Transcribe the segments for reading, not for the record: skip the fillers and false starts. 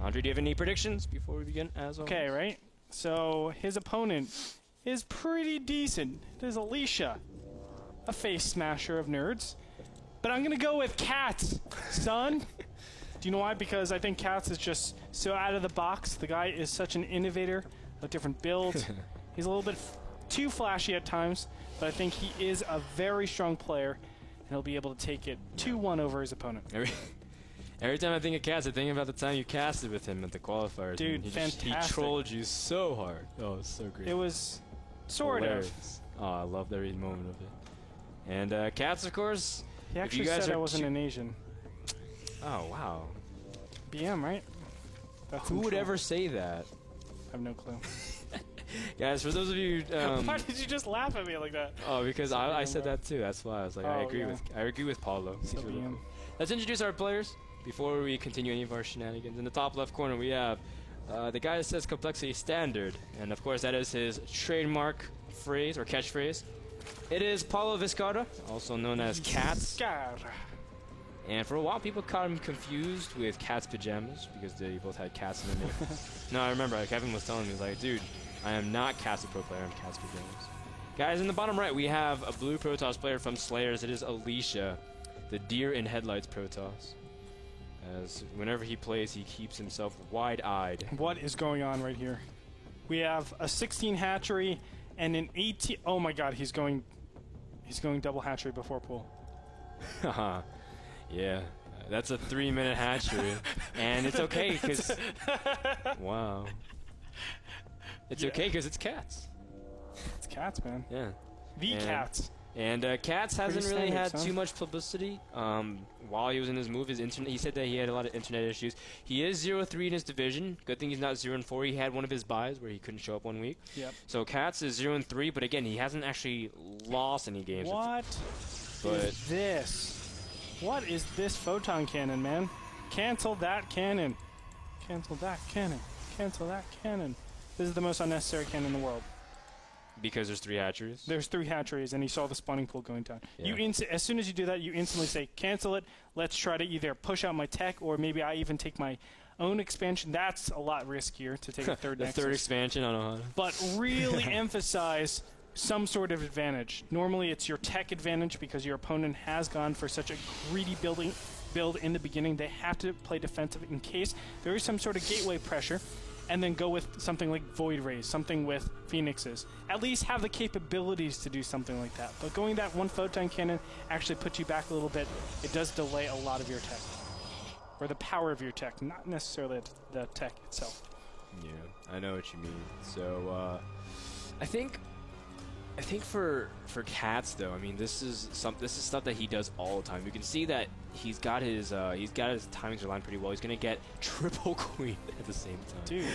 Andre, do you have any predictions before we begin? As always? Okay, right? So his opponent is pretty decent. There's Alicia, a face smasher of nerds. But I'm going to go with Cats, son. Do you know why? Because I think Cats is just so out of the box. The guy is such an innovator of different builds. He's a little bit too flashy at times, but I think he is a very strong player, and he'll be able to take it 2-1 over his opponent. Every time I think of Cats, I think about the time you casted with him at the qualifiers. Dude, He trolled you so hard. Oh, it was so great. It was sort hilarious. Oh, I loved every moment of it. And Cats, of course. He actually said I wasn't an Asian. Oh, wow. BM, right? That's Who would ever say that? I have no clue. Guys, for those of you... Why did you just laugh at me like that? Oh, because I said that too. That's why I was like, I agree with Paulo. So really cool. Let's introduce our players before we continue any of our shenanigans. In the top left corner, we have the guy that says complexity standard. And of course, that is his trademark phrase or catchphrase. It is Paulo Viscarra, also known as Cats. And for a while, people got him confused with Cat's pajamas because they both had cats in their name. No, I remember. Kevin was telling me, he was like, dude, I am not Cats the pro player, I'm Cat's pajamas. Guys, in the bottom right, we have a blue Protoss player from Slayers. It is Alicia, the deer in headlights Protoss. As whenever he plays, he keeps himself wide-eyed. What is going on right here? We have a 16 hatchery and an 18. Oh my God, he's going double hatchery before pool. Haha. Yeah, that's a 3-minute hatchery, and it's okay because wow, it's okay because it's Cats. It's Cats, man. Yeah, Cats. And Cats hasn't Pretty really standard, had too much publicity. While he was in his move, his internet. He said that he had a lot of internet issues. He is 0-3 in his division. Good thing he's not 0-4. He had one of his buys where he couldn't show up 1 week. Yep. So Cats is 0-3, but again, he hasn't actually lost any games. What is this? What is this photon cannon, man? Cancel that cannon. Cancel that cannon. Cancel that cannon. This is the most unnecessary cannon in the world. Because there's 3 hatcheries? There's 3 hatcheries, and he saw the spawning pool going down. Yeah. As soon as you do that, you instantly say, cancel it. Let's try to either push out my tech, or maybe I even take my own expansion. That's a lot riskier to take a third Nexus. Third expansion, I don't know how to. But really emphasize some sort of advantage. Normally it's your tech advantage because your opponent has gone for such a greedy build in the beginning. They have to play defensive in case there is some sort of gateway pressure, and then go with something like Void Rays, something with Phoenixes. At least have the capabilities to do something like that. But going that one photon cannon actually puts you back a little bit. It does delay a lot of your tech. Or the power of your tech, not necessarily the tech itself. Yeah, I know what you mean. So, I think for Cats though, I mean this is stuff that he does all the time. You can see that he's got his timings aligned pretty well. He's gonna get triple queen at the same time. Dude.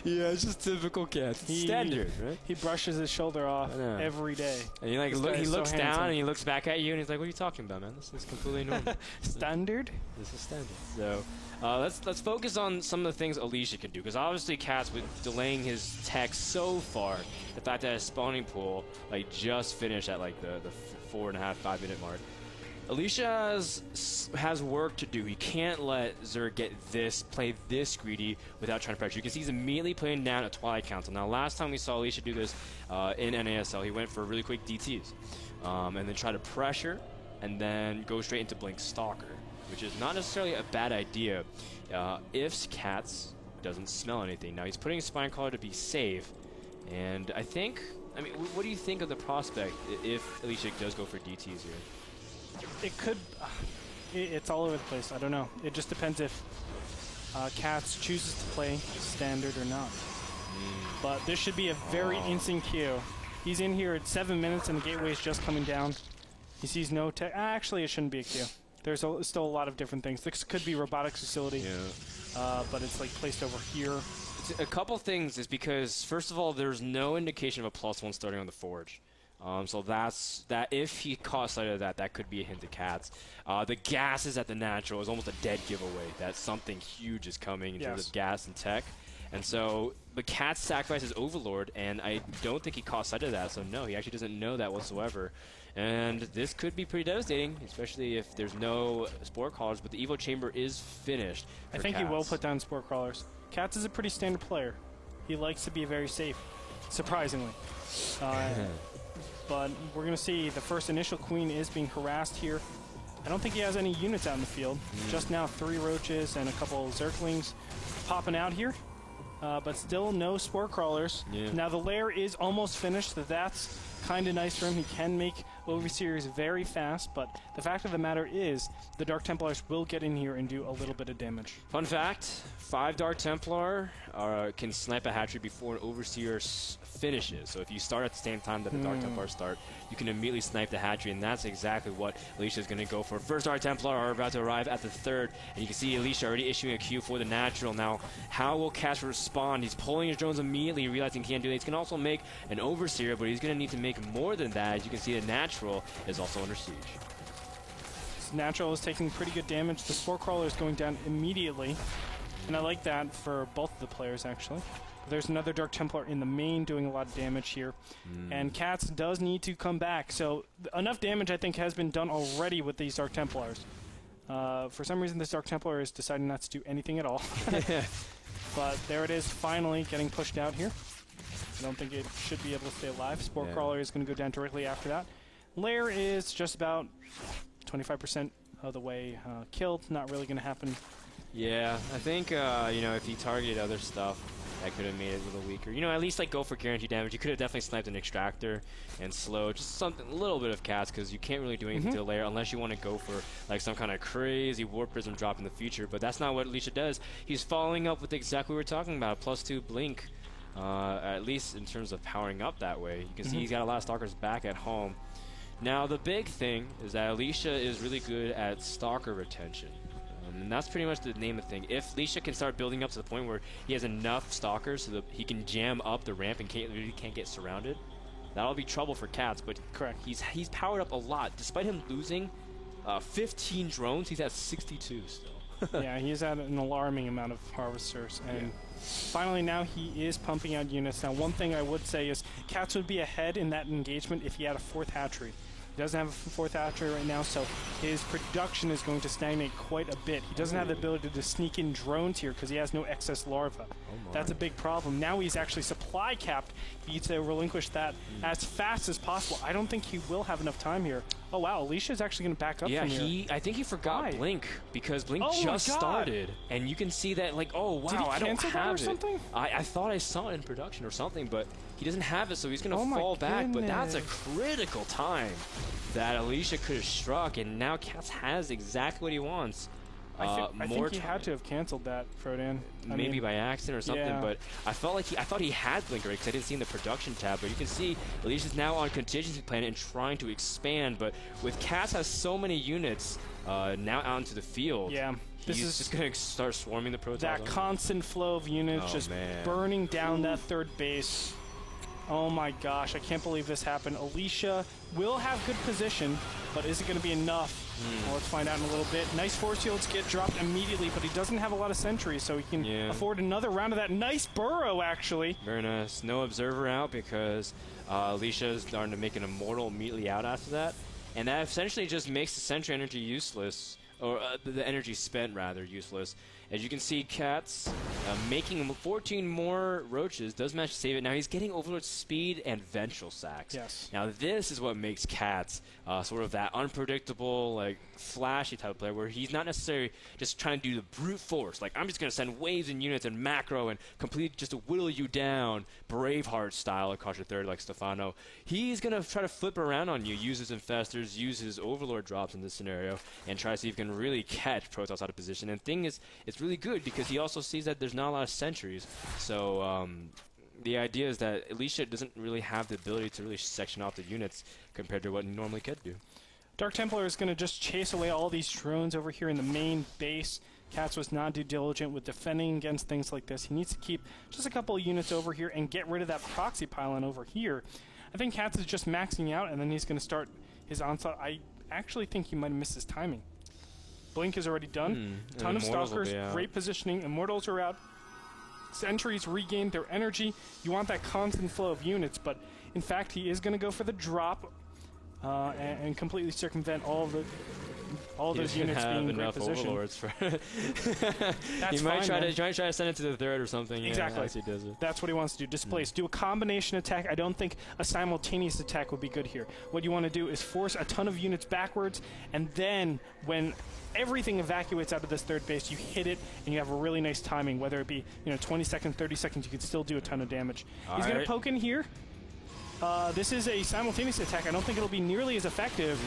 Yeah, it's just typical Cats. Standard, right? He brushes his shoulder off every day. And he looks down and he looks back at you and he's like, "What are you talking about, man? This is completely normal." Standard? This is standard. So. Let's focus on some of the things Alicia can do, because obviously Cats, with delaying his tech so far, the fact that his spawning pool just finished at the 4.5-5 minute mark, Alicia has work to do. He can't let Zerg play this greedy without trying to pressure. You can see he's immediately playing down a Twilight Council. Now, last time we saw Alicia do this in NASL, he went for really quick DTs, and then try to pressure, and then go straight into Blink Stalker, which is not necessarily a bad idea if Cats doesn't smell anything. Now, he's putting Spinecaller to be safe, and I mean, what do you think of the prospect if Alicia does go for DTs here? It could... it's all over the place. I don't know. It just depends if Cats chooses to play standard or not. But this should be a very instant queue. He's in here at 7 minutes, and the gateway is just coming down. He sees no tech. Actually, it shouldn't be a queue. There's still a lot of different things. This could be robotics facility, but it's placed over here. A couple things is because, first of all, there's no indication of a +1 starting on the Forge. So that if he caught sight of that could be a hint to Cats. The gases at the natural is almost a dead giveaway that something huge is coming in terms of gas and tech. And so the Cats sacrifices Overlord, and I don't think he caught sight of that. So no, he actually doesn't know that whatsoever. And this could be pretty devastating, especially if there's no Spore Crawlers, but the Evo Chamber is finished. I think he will put down Spore Crawlers. Cats is a pretty standard player. He likes to be very safe, surprisingly. But we're going to see the first initial queen is being harassed here. I don't think he has any units out in the field. Just now 3 roaches and a couple of Zerglings popping out here. But still no Spore Crawlers. Yeah. Now the lair is almost finished, so that's kind of nice for him. He can make Overseers very fast, but the fact of the matter is the Dark Templars will get in here and do a little bit of damage. Fun fact, 5 Dark Templar can snipe a hatchery before an Overseer finishes. So if you start at the same time that the Dark Templars start, you can immediately snipe the hatchery, and that's exactly what Alicia is going to go for. First Dark Templar are about to arrive at the 3rd, and you can see Alicia already issuing a Q for the natural. Now, how will Cash respond? He's pulling his drones immediately, realizing he can't do it. He's going to also make an Overseer, but he's going to need to make more than that. As you can see, the natural is also under siege. Natural is taking pretty good damage. The Spore Crawler is going down immediately, and I like that for both of the players, actually. There's another Dark Templar in the main doing a lot of damage here, and Cats does need to come back. So enough damage, I think, has been done already with these Dark Templars. For some reason, this Dark Templar is deciding not to do anything at all. But there it is, finally getting pushed out here. I don't think it should be able to stay alive. Spore Crawler is going to go down directly after that. Lair is just about 25% of the way killed. Not really going to happen. Yeah, I think, you know, if he targeted other stuff, that could have made it a little weaker. You know, at least, like, go for guaranteed damage. You could have definitely sniped an Extractor and slow. Just something, a little bit of Cats, because you can't really do anything to the lair unless you want to go for, like, some kind of crazy Warp Prism drop in the future. But that's not what Alicia does. He's following up with exactly what we're talking about, +2 Blink. At least in terms of powering up that way. You can see he's got a lot of Stalkers back at home. Now, the big thing is that Alicia is really good at Stalker retention. And that's pretty much the name of the thing. If Alicia can start building up to the point where he has enough Stalkers so that he can jam up the ramp and really can't get surrounded, that'll be trouble for Cats. But correct, he's powered up a lot. Despite him losing 15 drones, he's at 62 still. Yeah, he's at an alarming amount of Harvesters. And finally now he is pumping out units. Now, one thing I would say is Cats would be ahead in that engagement if he had a 4th hatchery. He doesn't have a 4th hatchery right now, so his production is going to stagnate quite a bit. He doesn't have the ability to sneak in drones here because he has no excess larva. That's a big problem. Now he's actually supply capped. He needs to relinquish that as fast as possible. I don't think he will have enough time here. Oh, wow, Alicia's actually going to back up from here. I think he forgot Blink, because Blink just started. And you can see that, like, oh, wow, I don't have it. I thought I saw it in production or something, but he doesn't have it, so he's going to fall back. But that's a critical time that Alicia could have struck, and now Cats has exactly what he wants. I think he had to have canceled that, Frodan. Maybe by accident or something, but I thought he had Blink already because I didn't see in the production tab. But you can see Alicia's now on contingency plan and trying to expand. But with Cats has so many units now out into the field, this is just going to start swarming the Protoss. That constant flow of units just burning down that 3rd base. Oh my gosh, I can't believe this happened. Alicia will have good position, but is it going to be enough? Well, let's find out in a little bit. Nice force fields get dropped immediately, but he doesn't have a lot of sentries, so he can afford another round of that. Nice burrow, actually. Very nice. No observer out because Alicia is starting to make an immortal immediately out after that. And that essentially just makes the sentry energy useless, or the energy spent, rather, useless. As you can see, Cats making 14 more roaches does manage to save it. Now he's getting Overlord speed and Vengeful Sacs. Yes. Now this is what makes Cats sort of that unpredictable, like, flashy type of player where he's not necessarily just trying to do the brute force. Like, I'm just going to send waves and units and macro and completely just to whittle you down, Braveheart style across your 3rd like Stefano. He's going to try to flip around on you, use his Infestors, use his Overlord drops in this scenario, and try to see if he can really catch Protoss out of position. And the thing is, it's really good because he also sees that there's not a lot of sentries. So the idea is that Alicia doesn't really have the ability to really section off the units compared to what he normally could do. Dark Templar is going to just chase away all these drones over here in the main base. Cats was not too diligent with defending against things like this. He needs to keep just a couple of units over here and get rid of that proxy pylon over here. I think Cats is just maxing out, and then he's going to start his onslaught. I actually think he might have missed his timing. Blink is already done. Ton of Stalkers, great positioning. Immortals are out. Sentries regained their energy. You want that constant flow of units, but in fact, he is going to go for the drop. and completely circumvent all those units being in great position. Overlords for That's he might fine, try to send it to the third or something. Exactly. Yeah, he does it. That's what he wants to do. Displace. Do a combination attack. I don't think a simultaneous attack would be good here. What you want to do is force a ton of units backwards, and then when everything evacuates out of this third base, you hit it, and you have a really nice timing. Whether it be 20 seconds, 30 seconds, you can still do a ton of damage. He's going to poke in here. This is a simultaneous attack. I don't think it'll be nearly as effective.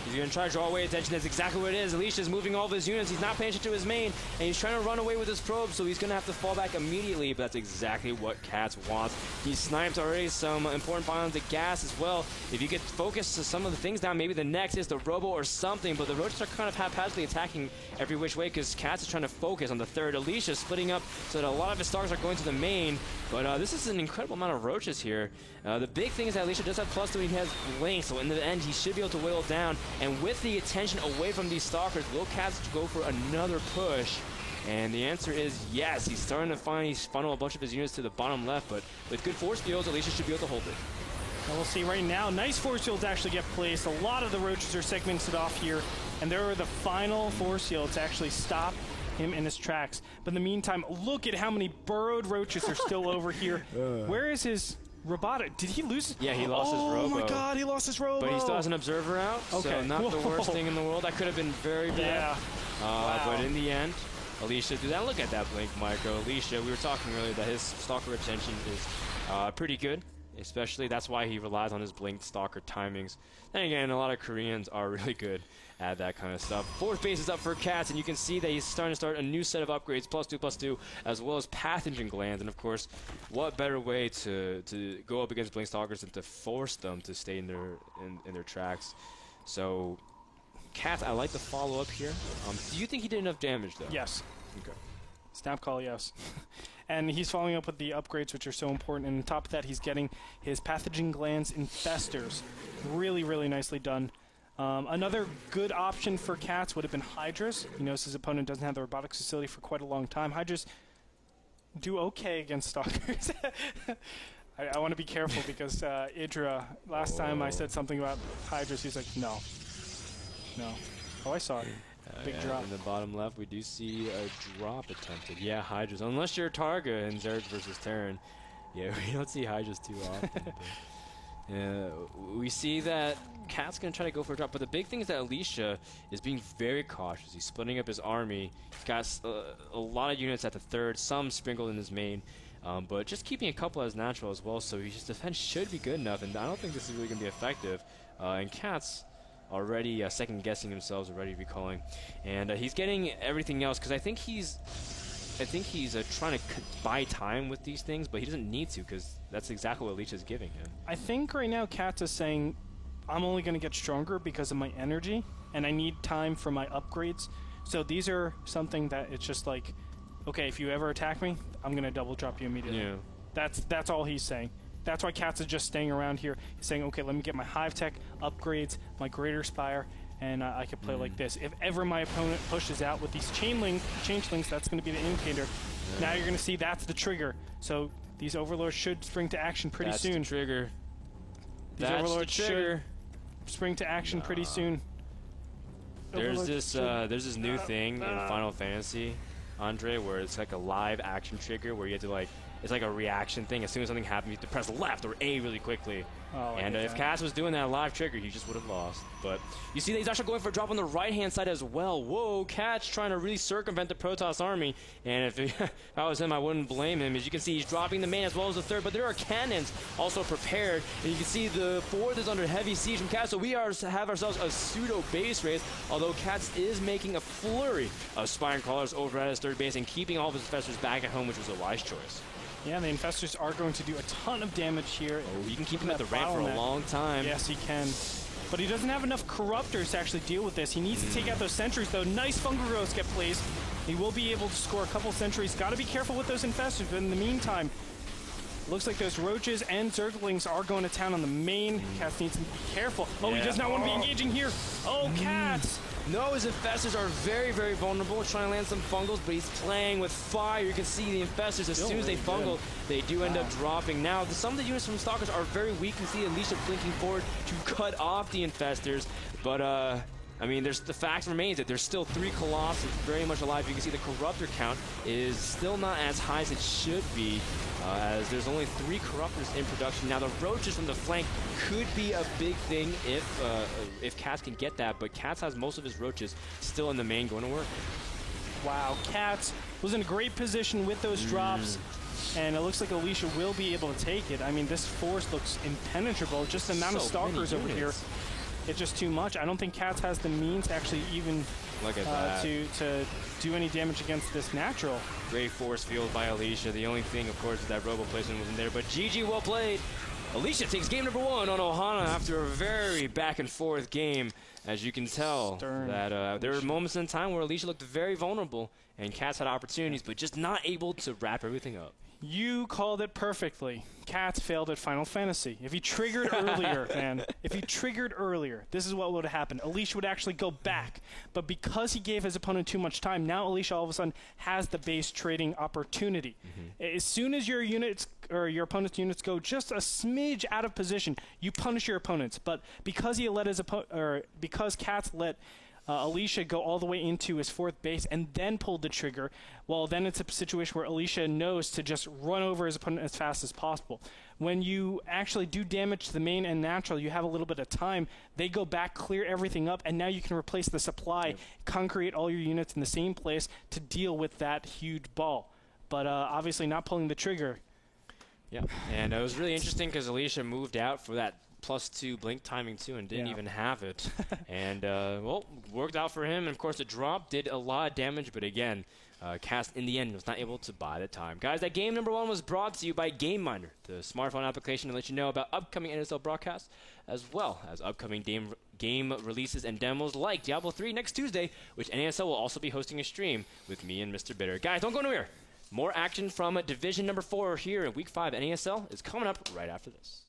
He's going to try to draw away attention. That's exactly what it is. Alicia's moving all of his units. He's not paying attention to his main, and he's trying to run away with his probe, so he's going to have to fall back immediately, but that's exactly what Cats wants. He sniped already some important pylons of gas as well. If you could focus some of the things down, maybe the Nexus, the Robo, or something, but the Roaches are kind of haphazardly attacking every which way because Cats is trying to focus on the third. Alicia splitting up so that a lot of his stars are going to the main, but this is an incredible amount of Roaches here. The big thing is that Alicia does have +2 and he has Blink, so in the end he should be able to whittle down. And with the attention away from these Stalkers, will Cats go for another push? And the answer is yes. He's starting to funnel a bunch of his units to the bottom left, but with good force fields, Alicia should be able to hold it. And we'll see right now. Nice force fields actually get placed. A lot of the Roaches are segmented off here, and there are the final force fields to actually stop him in his tracks. But in the meantime, look at how many burrowed Roaches are still over here. Where is his robotic? Did he lose? Yeah, he lost his Robo. Oh my god, he lost his Robo. But he still has an Observer out, so not the worst thing in the world. That could have been very bad. Yeah. Wow. But in the end, Alicia did that. Look at that Blink micro. Alicia, we were talking earlier that his Stalker retention is pretty good. Especially, that's why he relies on his Blink Stalker timings. Then again, a lot of Koreans are really good at that kind of stuff. Fourth base is up for Cats, and you can see that he's starting to start a new set of upgrades, +2/+2, as well as Pathogen Glands. And of course, what better way to go up against Blink Stalkers than to force them to stay in their tracks? So, Cats, I like the follow up here. Do you think he did enough damage though? Yes. Okay. Snap call, yes. And he's following up with the upgrades, which are so important. And on top of that, he's getting his Pathogen Glands Infestors. Really, really nicely done. Another good option for Cats would have been Hydras. He knows his opponent doesn't have the robotics facility for quite a long time. Hydras do okay against Stalkers. I want to be careful because Idra, last time I said something about Hydras, he's like, no. No. Oh, I saw it. Big drop. In the bottom left, we do see a drop attempted. Yeah, Hydras. Unless you're Targa in Zerg versus Terran. Yeah, we don't see Hydras too often. We see that Cat's going to try to go for a drop, but the big thing is that Alicia is being very cautious. He's splitting up his army. He's got a lot of units at the third, some sprinkled in his main, but just keeping a couple as natural as well, so his defense should be good enough, and I don't think this is really going to be effective. And Cat's already second-guessing himself, already recalling, and he's getting everything else, because I think he's trying to buy time with these things, but he doesn't need to, because that's exactly what Alicia's giving him. I think right now Cats is saying, I'm only going to get stronger because of my energy, and I need time for my upgrades. So these are something that it's just like, okay, if you ever attack me, I'm going to double drop you immediately. Yeah. That's all he's saying. That's why Cats is just staying around here. He's saying, okay, let me get my Hive Tech upgrades, my Greater Spire, and I can play like this. If ever my opponent pushes out with these changelings, that's going to be the indicator. Now you're going to see that's the trigger. So these Overlords should spring to action pretty soon. That's the trigger. These Overlords should spring to action pretty soon. There's this new thing in Final Fantasy, Andre, where it's like a live action trigger where you have to like, it's like a reaction thing. As soon as something happens, you have to press left or A really quickly. Oh, and if Cats was doing that live trigger, he just would have lost. But you see that he's actually going for a drop on the right-hand side as well. Whoa, Cats trying to really circumvent the Protoss army. And if I was him, I wouldn't blame him. As you can see, he's dropping the main as well as the third. But there are cannons also prepared. And you can see the fourth is under heavy siege from Cats. So we have ourselves a pseudo base race. Although Cats is making a flurry of Spine Crawlers over at his third base and keeping all of his infestors back at home, which was a wise choice. Yeah, the Infestors are going to do a ton of damage here. Oh, you can keep him at the ramp for a long time. Yes, he can. But he doesn't have enough Corruptors to actually deal with this. He needs to take out those sentries, though. Nice Fungal Growths get placed. He will be able to score a couple sentries. Got to be careful with those Infestors, but in the meantime, Looks like those roaches and zerglings are going to town on the main. Cats needs to be careful. Oh, he does not want to be engaging here. Oh, Cats. No, his infestors are very, very vulnerable. Trying to land some fungals, but he's playing with fire. You can see the infestors, as soon as they fungal, they do end up dropping. Now, some of the units from Stalkers are very weak. You can see Alicia blinking forward to cut off the infestors. But, I mean, the fact remains that there's still 3 Colossus very much alive. You can see the Corruptor count is still not as high as it should be, as there's only 3 Corruptors in production. Now, the Roaches from the flank could be a big thing if Cats can get that, but Cats has most of his Roaches still in the main going to work. Wow, Cats was in a great position with those drops, and it looks like Alicia will be able to take it. I mean, this force looks impenetrable. Just the amount of Stalkers over here. It's just too much. I don't think Cats has the means to actually even to do any damage against this natural. Great force field by Alicia. The only thing, of course, is that robo placement wasn't there, but GG, well played. Alicia takes game number 1 on Ohana after a very back and forth game. As you can tell, that there were moments in time where Alicia looked very vulnerable, and Cats had opportunities, but just not able to wrap everything up. You called it perfectly. Cats failed at Final Fantasy. If he triggered earlier, man, if he triggered earlier, this is what would have happened. Alicia would actually go back. But because he gave his opponent too much time, now Alicia all of a sudden has the base trading opportunity. As soon as your units or your opponent's units go just a smidge out of position, you punish your opponents. But because he let his because Cats let Alicia go all the way into his 4th base and then pulled the trigger, well, then it's a situation where Alicia knows to just run over his opponent as fast as possible. When you actually do damage to the main and natural, you have a little bit of time. They go back, clear everything up, and now you can replace the supply, concrete all your units in the same place to deal with that huge ball. But obviously not pulling the trigger. Yeah, and it was really interesting because Alicia moved out for that +2 blink timing too and didn't even have it. And, well, worked out for him. And, of course, the drop did a lot of damage, but again, Cast in the end was not able to buy the time. Guys, that game number 1 was brought to you by Game Miner, the smartphone application to let you know about upcoming NSL broadcasts, as well as upcoming game releases and demos like Diablo 3 next Tuesday, which NASL will also be hosting a stream with me and Mr. Bitter. Guys, don't go anywhere. More action from Division number 4 here in Week 5 NASL is coming up right after this.